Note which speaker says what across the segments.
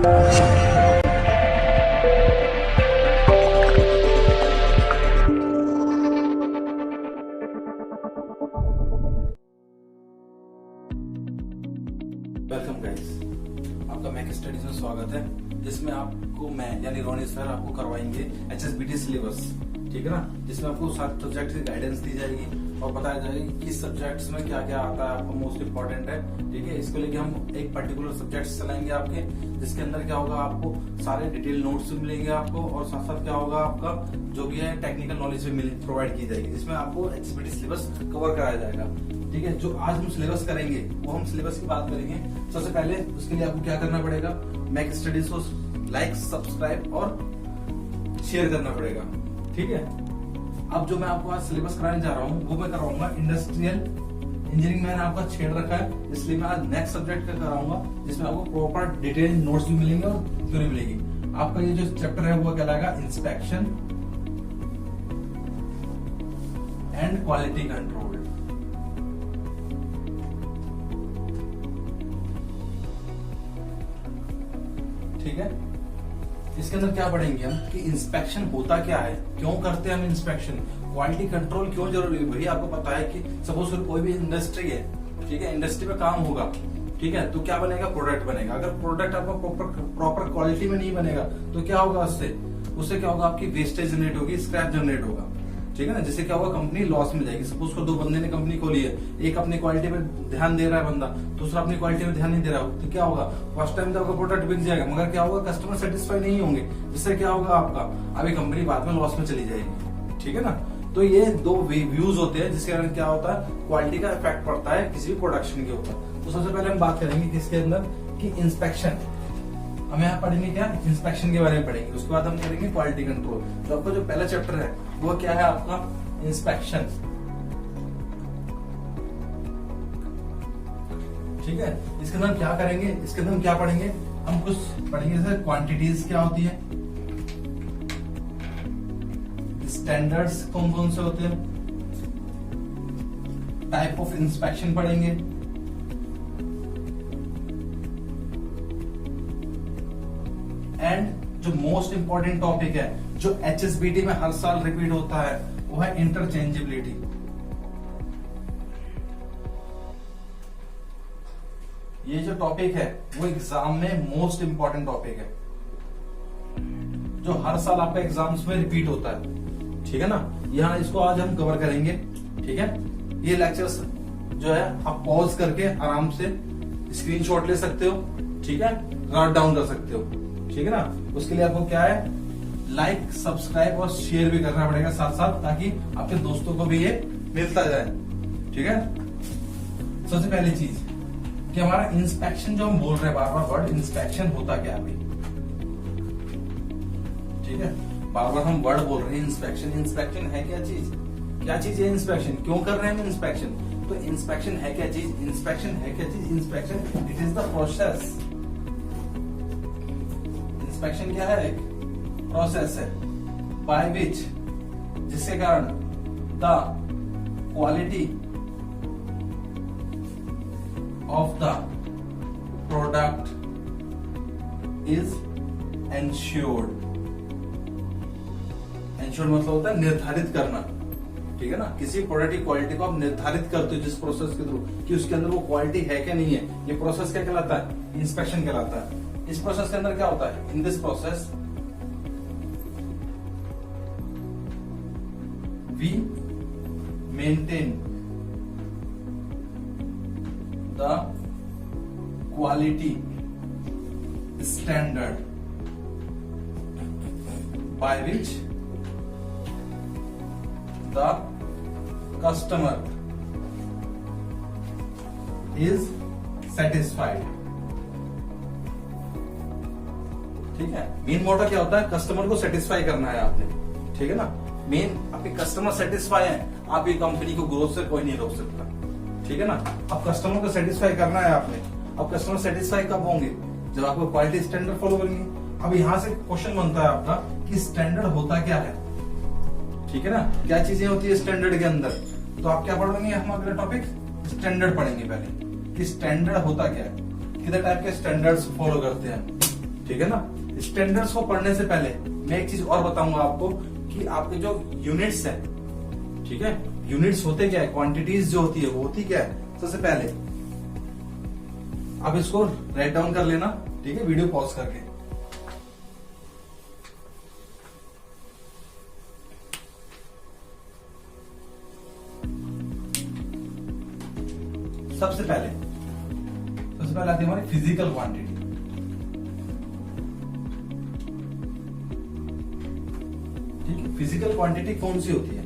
Speaker 1: Welcome guys, आपका Mac studies में स्वागत है, जिसमें आपको मैं यानी रोनी सर आपको करवाएंगे HSBT सिलेबस, ठीक है ना। जिसमें आपको 7 सब्जेक्ट की गाइडेंस दी जाएगी और बताया जाएगा कि सब्जेक्ट्स में क्या क्या आता है, आपको मोस्ट इंपॉर्टेंट है, ठीक है। इसको लेके हम एक पर्टिकुलर सब्जेक्ट चलाएंगे आपके, जिसके अंदर क्या होगा, आपको सारे डिटेल नोट्स भी मिलेंगे आपको, और साथ साथ क्या होगा, आपका जो भी है टेक्निकल नॉलेज भी प्रोवाइड की जाएगी, जिसमें आपको HSBT सिलेबस कवर कराया जाएगा, ठीक है। जो आज हम सिलेबस करेंगे वो हम सिलेबस की बात करेंगे। सबसे पहले उसके लिए आपको क्या करना पड़ेगा, मैक स्टडीज को लाइक, सब्सक्राइब और शेयर करना पड़ेगा, ठीक है। अब जो मैं आपको आज सिलेबस कराने जा रहा हूँ वो मैं कराऊंगा इंडस्ट्रियल इंजीनियरिंग। मैंने आपका छेड़ रखा है, इसलिए मैं आज नेक्स्ट सब्जेक्ट का कराऊंगा, जिसमें आपको प्रॉपर डिटेल नोट्स भी मिलेंगे और थ्योरी मिलेगी। आपका ये जो चैप्टर है वो कहलाएगा इंस्पेक्शन एंड क्वालिटी कंट्रोल, ठीक है। इसके अंदर क्या पढ़ेंगे हम कि इंस्पेक्शन होता क्या है, क्यों करते हैं हम इंस्पेक्शन, क्वालिटी कंट्रोल क्यों जरूरी है। भाई आपको पता है कि सपोज कोई भी इंडस्ट्री है, ठीक है, इंडस्ट्री में काम होगा, ठीक है, तो क्या बनेगा, प्रोडक्ट बनेगा। अगर प्रोडक्ट आपका प्रॉपर क्वालिटी में नहीं बनेगा तो क्या होगा, उससे क्या होगा, आपकी वेस्टेज जनरेट होगी, स्क्रैप जनरेट होगा, ठीक है ना। जिससे क्या होगा, कंपनी लॉस में जाएगी। सपोज को 2 बंदे ने कंपनी खोली है, एक अपनी क्वालिटी पे ध्यान दे रहा है बंदा, दूसरा अपनी क्वालिटी में ध्यान नहीं दे रहा, तो क्या होगा, फर्स्ट टाइम तो आपका प्रोडक्ट बिक जाएगा, मगर क्या होगा, कस्टमर सेटिस्फाई नहीं होंगे, जिससे क्या होगा, आपका अभी कंपनी बाद में लॉस में चली जाएगी, ठीक है ना। तो ये 2 व्यूज होते हैं, जिसके कारण क्या होता है, क्वालिटी का इफेक्ट पड़ता है किसी भी प्रोडक्शन के ऊपर। तो सबसे पहले हम बात करेंगे किसके अंदर कि इंस्पेक्शन। हम यहाँ पढ़ेंगे क्या, इंस्पेक्शन के बारे में पढ़ेंगे, उसके बाद हम करेंगे क्वालिटी कंट्रोल। तो आपका जो पहला चैप्टर है वो क्या है, आपका इंस्पेक्शन, ठीक है। इसके अंदर हम क्या करेंगे, इसके अंदर हम क्या पढ़ेंगे, हम कुछ पढ़ेंगे जैसे क्वांटिटीज क्या होती है, स्टैंडर्ड्स कौन कौन से होते हैं, टाइप ऑफ इंस्पेक्शन पढ़ेंगे, एंड जो मोस्ट इंपॉर्टेंट टॉपिक है जो HSBT में हर साल रिपीट होता है वो है इंटरचेंजेबिलिटी। ये जो टॉपिक है वो एग्जाम में मोस्ट इंपॉर्टेंट टॉपिक है, जो हर साल आपका एग्जाम्स में रिपीट होता है, ठीक है ना। यहाँ इसको आज हम कवर करेंगे, ठीक है। ये लेक्चर्स जो है आप पॉज करके आराम से स्क्रीनशॉट ले सकते हो, ठीक है, नोट डाउन कर सकते हो, ठीक है ना। उसके लिए आपको क्या है, लाइक, सब्सक्राइब और शेयर भी करना पड़ेगा साथ साथ, ताकि आपके दोस्तों को भी ये मिलता जाए, ठीक है। सबसे पहली चीज कि हमारा इंस्पेक्शन जो हम बोल रहे हैं बार बार वर्ड, इंस्पेक्शन होता क्या है, ठीक है, बार बार हम वर्ड बोल रहे हैं इंस्पेक्शन। इंस्पेक्शन है क्या चीज है इंस्पेक्शन, क्यों कर रहे हैं हम इंस्पेक्शन, तो इंस्पेक्शन है क्या चीज, inspection it is the process. Inspection क्या है, एक प्रोसेस है, बाय विच, जिसके कारण the quality of the product is ensured. Ensured मतलब होता है निर्धारित करना, ठीक है ना। किसी प्रोडक्ट की क्वालिटी को आप निर्धारित करते हो जिस प्रोसेस के थ्रू कि उसके अंदर वो क्वालिटी है क्या नहीं है, ये प्रोसेस क्या कहलाता है, इंस्पेक्शन कहलाता है। इस प्रोसेस के अंदर क्या होता है, in this process we maintain the quality standard by which the customer is satisfied, ठीक है। मेन मोटो क्या होता है, कस्टमर को सेटिस्फाई करना है आपने, ठीक है ना। मेन आपके कस्टमर सेटिस्फाई है, आपकी कंपनी को ग्रोथ से कोई नहीं रोक सकता, ठीक है ना। अब कस्टमर को सेटिस्फाई करना है आपने। अब कस्टमर सेटिस्फाई कब होंगे, जब आपको क्वालिटी स्टैंडर्ड फॉलो करेंगे। अब यहाँ से क्वेश्चन बनता है आपका कि स्टैंडर्ड होता क्या है, ठीक है ना, क्या चीजें होती है स्टैंडर्ड के अंदर। तो आप क्या पढ़ेंगे, हम अगला टॉपिक स्टैंडर्ड पढ़ेंगे पहले कि स्टैंडर्ड होता क्या है, कितने टाइप के स्टैंडर्ड्स फॉलो करते हैं, ठीक है ना। स्टैंडर्ड्स को पढ़ने से पहले मैं एक चीज और बताऊंगा आपको कि आपके जो यूनिट्स है, ठीक है, यूनिट्स होते क्या है, क्वांटिटीज जो होती है वो होती क्या है। सबसे पहले आप इसको राइट डाउन कर लेना, ठीक है, वीडियो पॉज करके। सबसे पहले आती है हमारी फिजिकल क्वांटिटी। ठीक है, फिजिकल क्वांटिटी कौन सी होती है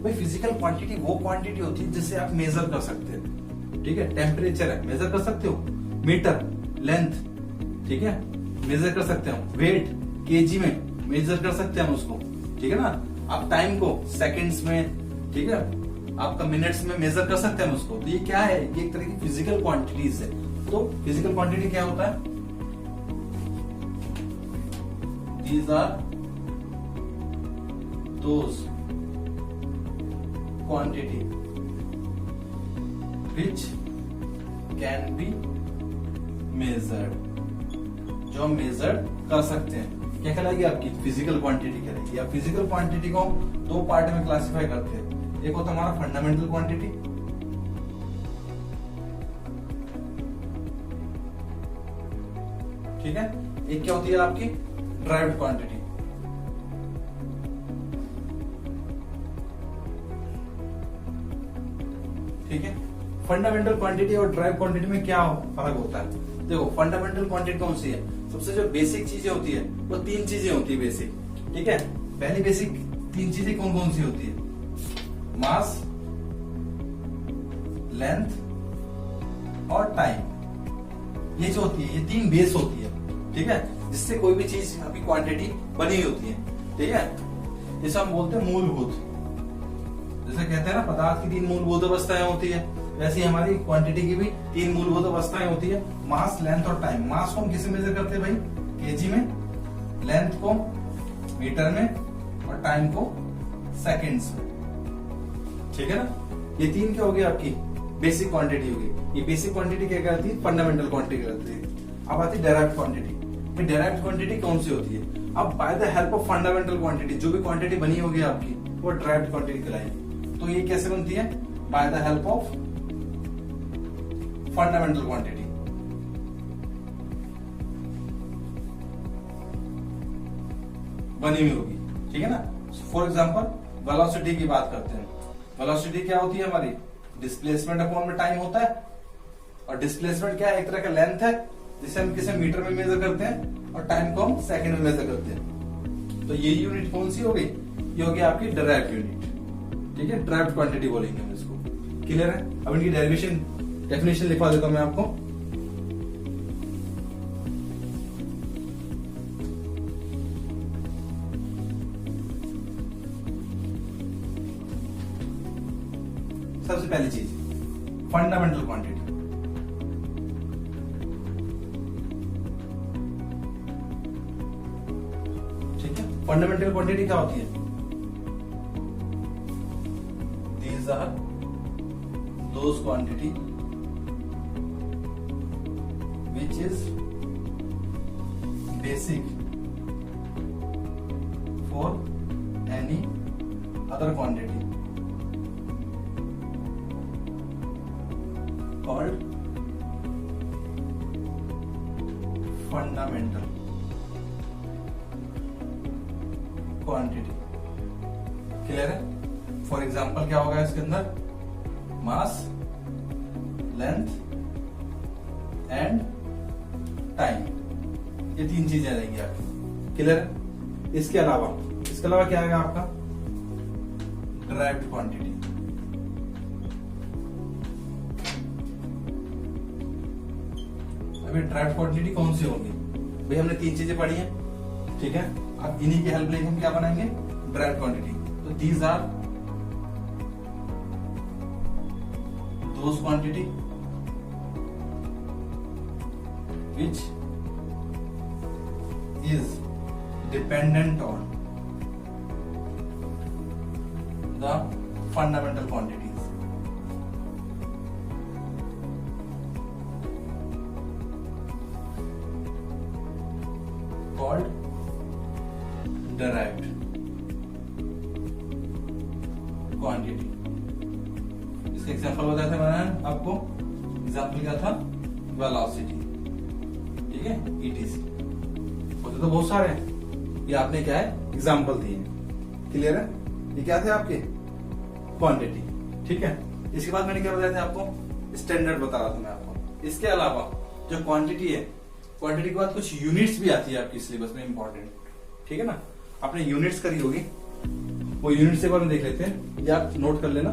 Speaker 1: भाई? फिजिकल क्वांटिटी वो क्वांटिटी होती है जिसे आप मेजर कर सकते हैं। ठीक है, टेम्परेचर है, मेजर कर सकते हो, मीटर, लेंथ, ठीक है, मेजर कर सकते हो, वेट केजी में मेजर कर सकते हैं उसको, ठीक है ना। आप टाइम को सेकंड्स में, ठीक है, आपका मिनट्स में मेजर कर सकते हैं उसको। तो ये क्या है, ये एक तरह की फिजिकल क्वांटिटीज है। तो फिजिकल क्वांटिटी क्या होता है? These are those quantity which can be measured, जो हम मेजर कर सकते हैं। क्या कहलाएगी आपकी? फिजिकल क्वांटिटी कहलाएगी। या फिजिकल क्वांटिटी को दो पार्ट में क्लासिफाई करते हैं। एक होता है हमारा फंडामेंटल क्वांटिटी, ठीक है, एक क्या होती है आपकी ड्राइव्ड क्वांटिटी। ठीक है, फंडामेंटल क्वांटिटी और ड्राइव क्वांटिटी में क्या फर्क होता है? देखो, फंडामेंटल क्वांटिटी कौन सी है? सबसे जो बेसिक चीजें होती है वो तीन चीजें होती है बेसिक। ठीक है, पहली बेसिक तीन चीजें कौन कौन सी होती है? मास, लेंथ और टाइम। ये जो होती है, ये तीन बेस होती है, ठीक है, जिससे कोई भी चीज आपकी क्वांटिटी बनी होती है। ठीक है, जैसे हम बोलते हैं मूलभूत, जैसे कहते हैं ना पदार्थ की तीन मूलभूत अवस्थाएं होती है, वैसे हमारी क्वांटिटी की भी तीन मूलभूत अवस्थाएं होती है, मास, लेंथ और टाइम। मास को हम किसे मेजर करते हैं भाई? केजी में, लेंथ को मीटर में और टाइम को सेकंड्स में। ठीक है ना, ये तीन क्या हो गई आपकी बेसिक क्वांटिटी होगी। ये बेसिक क्वांटिटी क्या कहती है? फंडामेंटल क्वांटिटी कहती है। अब आती है डेराइव्ड क्वांटिटी। डेराइव्ड क्वांटिटी कौन सी होती है? अब by the help of fundamental quantity जो भी क्वांटिटी बनी होगी आपकी वो डेराइव्ड क्वांटिटी कहलाएगी। तो ये कैसे बनती है? By the help of fundamental quantity. बनी हुई होगी, ठीक है ना। फॉर एग्जांपल वेलोसिटी की बात करते हैं। वेलोसिटी क्या होती है हमारी? डिस्प्लेसमेंट अपॉन में टाइम होता है, और डिस्प्लेसमेंट क्या है? एक तरह का लेंथ है जिसे हम किसे मीटर में मेजर करते हैं और टाइम को हम सेकंड में मेजर करते हैं। तो ये यूनिट कौन सी हो गई? ये होगी आपकी डेराइव्ड यूनिट। ठीक है, डेराइव्ड क्वांटिटी बोलेंगे हम इसको। क्लियर है? अब इनकी डेफिनेशन लिखवा देता हूं मैं आपको। सबसे पहली चीज फंडामेंटल क्वांटिटी। ठीक है, फंडामेंटल क्वांटिटी क्या होती है? These are those quantity which is basic for any other quantity called fundamental quantity। Clear है? फॉर एग्जाम्पल क्या होगा इसके अंदर? मास, लेंथ एंड टाइम, ये तीन चीजें रहेंगी आपकी। क्लियर है? इसके अलावा क्या आएगा आपका? Derived quantity. अभी डेराइव्ड क्वांटिटी कौन सी होगी भाई? हमने तीन चीजें पढ़ी हैं, ठीक है। अब इन्हीं की हेल्प लेके हम क्या बनाएंगे? Derived quantity. तो these are those quantity which is dependent on the fundamental quantities. Called derived quantity. इसका एग्जांपल बताया था मैंने आपको, एग्जांपल क्या था, वेलोसिटी, ठीक है, ईटीसी। होते तो बहुत सारे हैं, ये आपने क्या है एग्जांपल दिए। क्लियर है? ये क्या थे आपके, क्वांटिटी, ठीक है। इसके बाद मैंने क्या बताया था आपको, स्टैंडर्ड बता रहा था मैं आपको। इसके अलावा जो क्वांटिटी है, क्वांटिटी के बाद कुछ यूनिट्स भी आती है आपकी सिलेबस में, इंपॉर्टेंट, ठीक है ना। आपने यूनिट्स करी होगी, वो यूनिट्स एक बार में देख लेते हैं, या आप नोट कर लेना।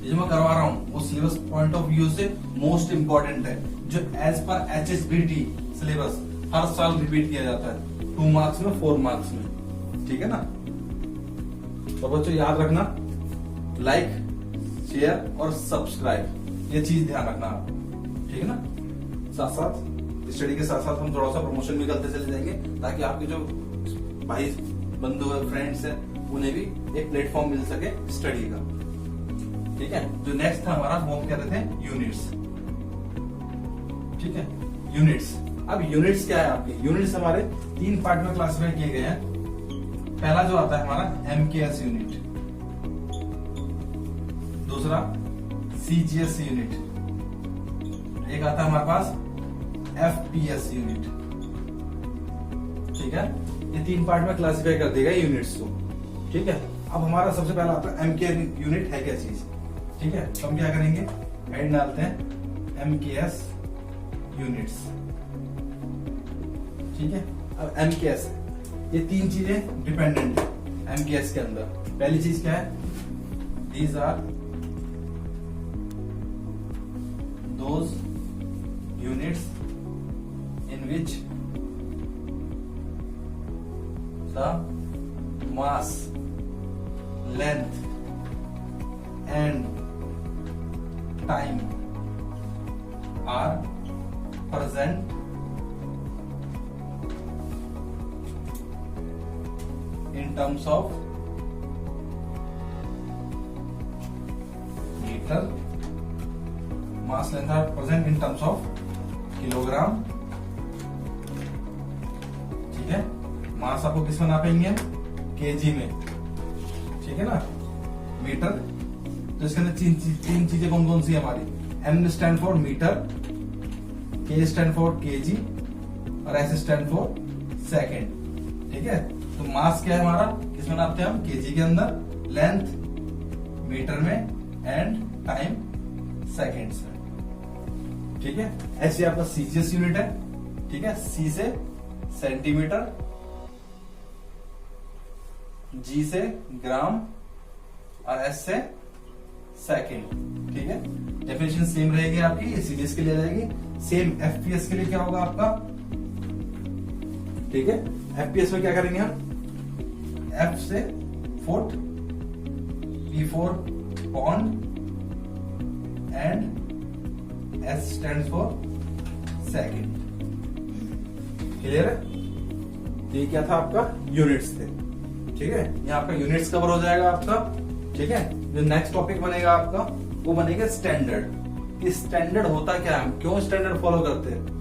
Speaker 1: ये जो मैं करवा रहा हूं वो सिलेबस पॉइंट ऑफ व्यू से मोस्ट इंपॉर्टेंट है, जो एज पर HSBT सिलेबस हर साल रिपीट किया जाता है, 2 मार्क्स में, 4 मार्क्स में, ठीक है ना। तो बच्चों याद रखना, लाइक, शेयर और सब्सक्राइब, ये चीज ध्यान रखना आप, ठीक है ना। साथ साथ स्टडी के साथ साथ हम थोड़ा सा प्रमोशन भी करते चले जाएंगे, ताकि आपके जो भाई बंधु है, फ्रेंड्स है, उन्हें भी एक प्लेटफॉर्म मिल सके स्टडी का, ठीक है। जो नेक्स्ट था हमारा, वो हम कह रहे थे यूनिट्स, ठीक है, यूनिट्स। अब यूनिट्स क्या है आपके, यूनिट्स हमारे 3 पार्ट में क्लासिफाई किए गए हैं। पहला जो आता है हमारा MKS यूनिट, दूसरा CGS यूनिट, एक आता है हमारे पास FPS यूनिट, ठीक है। ये 3 पार्ट में क्लासिफाई कर देगा यूनिट्स को, ठीक है। अब हमारा सबसे पहला आता है MKS यूनिट है क्या चीज, ठीक है। तो हम क्या करेंगे, हेड डालते हैं MKS यूनिट्स, ठीक है। अब MKS, ये 3 चीजें डिपेंडेंट है MKS के अंदर। पहली चीज क्या है, these are those units in which the mass, length and time are present in terms of meter, mass, length are present in terms of kilogram, ठीक है। मास आपको किस में नापेंगे, केजी में, ठीक है ना। मीटर, तो इसके अंदर 3 चीजें कौन कौन सी है हमारी, M stand for meter, K stand for KG और S स्टैंड फॉर सेकेंड, ठीक है। तो मास क्या है हमारा, किसमें नापते हैं हम, केजी के अंदर, लेंथ मीटर में एंड टाइम सेकेंड्स में, ठीक है। ऐसे आपका CGS यूनिट है, ठीक है। C से सेंटीमीटर, G से ग्राम और S से सेकेंड, ठीक है। डेफिनेशन सेम रहेगी आपकी, CGS के लिए रहेगी सेम। FPS के लिए क्या होगा आपका, ठीक है। FPS में क्या करेंगे हम, F से foot, P for pond and S stands for second. Clear है? ये क्या था आपका, यूनिट्स थे, ठीक है। यहाँ आपका यूनिट्स कवर हो जाएगा आपका, ठीक है। जो नेक्स्ट टॉपिक बनेगा आपका, वो बनेगा स्टैंडर्ड। स्टैंडर्ड होता क्या है, क्यों स्टैंडर्ड फॉलो करते हैं,